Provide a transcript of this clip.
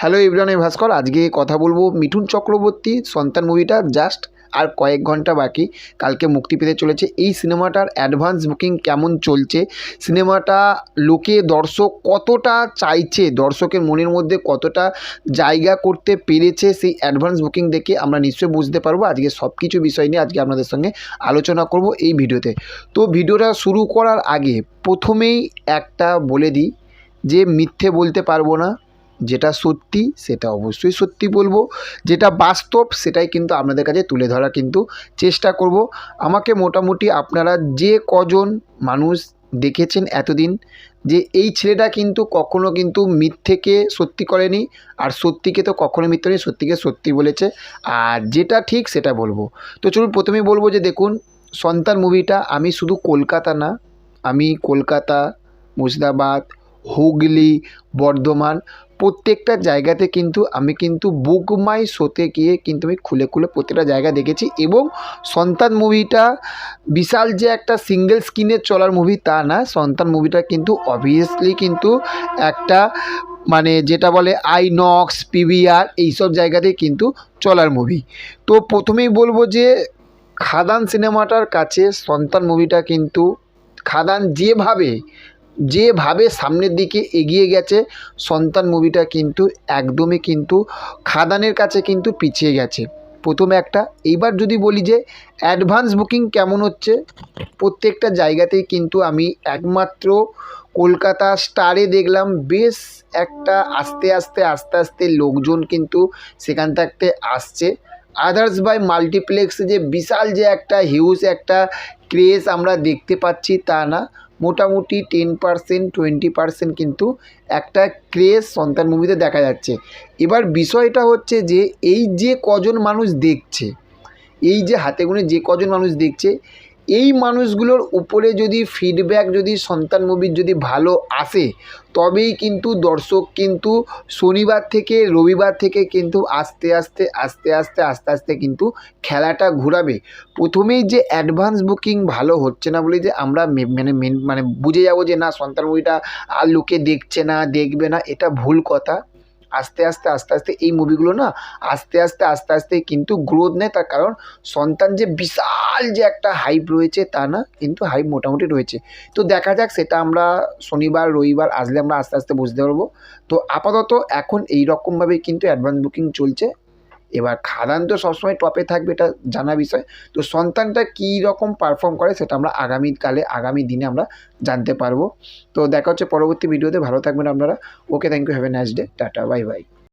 Hello everyone, আমি ভাস্কর। আজকে কথা বলবো মিঠুন চক্রবর্তী সন্তান মুভিটা জাস্ট আর কয়েক ঘন্টা বাকি, কালকে মুক্তি পেতে চলেছে। এই সিনেমাটার অ্যাডভান্স বুকিং কেমন চলছে, সিনেমাটা লোকে দর্শক কতটা চাইছে, দর্শকের মনের মধ্যে কতটা জায়গা করতে পেরেছে, সেই অ্যাডভান্স বুকিং দেখে আমরা নিশ্চয়ই বুঝতে পারবো। আজকে সব কিছু বিষয় নিয়ে আজকে আপনাদের সঙ্গে আলোচনা করব এই ভিডিওতে। তো ভিডিওটা শুরু করার আগে প্রথমেই একটা বলে দিই যে মিথ্যে বলতে পারবো না, যেটা সত্যি সেটা অবশ্যই সত্যি বলবো, যেটা বাস্তব সেটাই কিন্তু আপনাদের কাছে তুলে ধরা কিন্তু চেষ্টা করব। আমাকে মোটামুটি আপনারা যে কজন মানুষ দেখেছেন এতদিন, যে এই ছেলেটা কিন্তু কখনো কিন্তু মিথ্যেকে সত্যি করেনি, আর সত্যিকে তো কখনো মিথ্যে নেই, সত্যিকে সত্যি বলেছে, আর যেটা ঠিক সেটা বলবো। তো চলুন প্রথমেই বলবো যে দেখুন, সন্তান মুভিটা আমি শুধু কলকাতা না, আমি কলকাতা, মুর্শিদাবাদ, হুগলি, বর্ধমান প্রত্যেকটা জায়গাতে কিন্তু আমি কিন্তু বুক মাই শোতে গিয়ে কিন্তু আমি খুলে খুলে প্রত্যেকটা জায়গা দেখেছি। এবং সন্তান মুভিটা বিশাল যে একটা সিঙ্গেল স্ক্রিনে চলার মুভি তা না, সন্তান মুভিটা কিন্তু অবভিয়াসলি কিন্তু একটা মানে যেটা বলে আইনক্স, পিভিআর এইসব জায়গাতেই কিন্তু চলার মুভি। তো প্রথমেই বলবো যে খাদান সিনেমাটার কাছে সন্তান মুভিটা কিন্তু, খাদান যেভাবে সামনের দিকে এগিয়ে গেছে, সন্তান মুভিটা কিন্তু একদমই কিন্তু খাদানের কাছে কিন্তু পিছিয়ে গেছে। প্রথমে একটা, এইবার যদি বলি যে অ্যাডভান্স বুকিং কেমন হচ্ছে, প্রত্যেকটা জায়গাতেই কিন্তু আমি একমাত্র কলকাতা স্টারে দেখলাম বেশ একটা আস্তে আস্তে লোকজন কিন্তু সেখান থাকতে আসছে। আদার্স বাই মাল্টিপ্লেক্সে যে বিশাল যে একটা হিউজ একটা ক্রেজ আমরা দেখতে পাচ্ছি তা না, মোটামুটি 10% 20% কিন্তু একটা ক্রেজ সন্তান মুভিতে দেখা যাচ্ছে। এবার বিষয়টা হচ্ছে যে এই যে কজন মানুষ দেখছে, এই যে হাতে গুনে যে কজন মানুষ দেখছে, এই মানুষগুলোর উপরে যদি ফিডব্যাক যদি সন্তান মুভির যদি ভালো আসে, তবেই কিন্তু দর্শক কিন্তু শনিবার থেকে রবিবার থেকে কিন্তু আস্তে আস্তে কিন্তু খেলাটা ঘোরাবে। প্রথমেই যে অ্যাডভান্স বুকিং ভালো হচ্ছে না বলে যে আমরা মানে বুঝে যাবো যে না সন্তান মুভিটা আর লোকে দেখছে না, দেখবে না, এটা ভুল কথা। আস্তে আস্তে এই মুভিগুলো না আস্তে আস্তে কিন্তু গ্রোথ নেয়। তার কারণ সন্তান যে বিশাল যে একটা হাইপ রয়েছে তা না, কিন্তু হাইপ মোটামুটি রয়েছে। তো দেখা যাক, সেটা আমরা শনিবার রবিবার আসলে আমরা আস্তে আস্তে বুঝতে পারবো। তো আপাতত এখন এই রকমভাবেই কিন্তু অ্যাডভান্স বুকিং চলছে। এবার খাদান তো সবসময় টপে থাকবে, এটা জানা বিষয়। তো সন্তানটা কী রকম পারফর্ম করে সেটা আমরা আগামী দিনে আমরা জানতে পারবো। তো দেখা হচ্ছে পরবর্তী ভিডিওতে। ভালো থাকবেন আপনারা। Okay, thank you, have a nice day, tata, bye by.